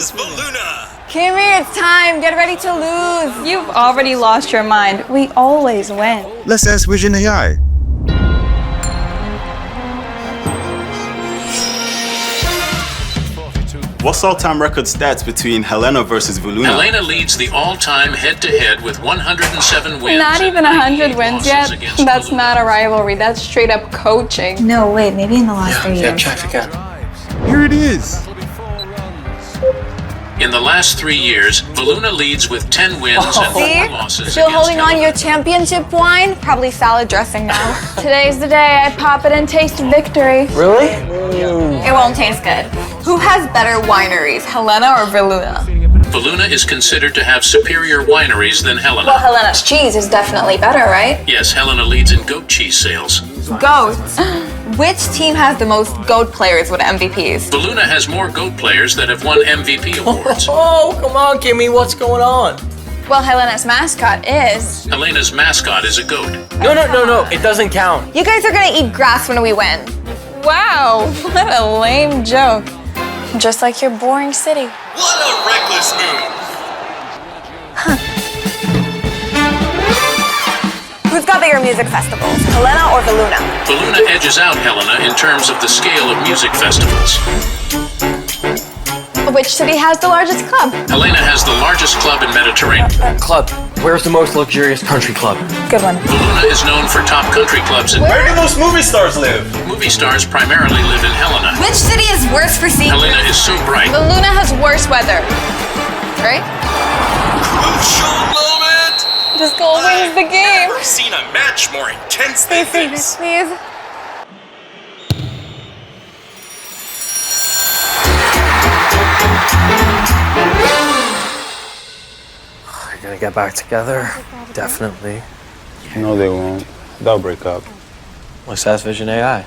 versus Voluna. Kimmy, it's time. Get ready to lose. You've already lost your mind. We always win. Let's ask Vision AI. What's all-time record stats between Helena versus Voluna? Helena leads the all-time head-to-head with 107 wins. Not even 100 wins yet. That's Voluna. not a rivalry. That's straight up coaching. No, wait, maybe in the last 3 years. Check again. Here it is. In the last 3 years, Voluna leads with 10 wins and 4 See? losses. Still against holding on Helena. your championship wine? Probably salad dressing now. Today's the day I pop it and taste victory. Really? It won't taste good. Who has better wineries, Helena or Voluna? Voluna is considered to have superior wineries than Helena. Well, Helena's cheese is definitely better, right? Yes, Helena leads in goat cheese sales. Goats. Which team has the most goat players with MVPs? Voluna has more goat players that have won MVP awards. Oh, come on, Kimmy, what's going on? Well, Helena's mascot is. Helena's mascot is a goat. No, it doesn't count. You guys are gonna eat grass when we win. Wow, what a lame joke. Just like your boring city. What a reckless move. Who's got bigger music festivals, Helena or Voluna? Voluna edges out Helena in terms of the scale of music festivals. Which city has the largest club? Helena has the largest club in Mediterranean. Club. Where's the most luxurious country club? Good one. Voluna is known for top country clubs, and Where do those movie stars live? movie stars primarily live in Helena. Which city is worse for seeing? Helena is so bright. Voluna has worse weather. Right? Crucial moment! This goal wins the game. I've seen a match more intense than this. Please. They're gonna get back together. Definitely. No, they won't. They'll break up. Let's ask Vision AI.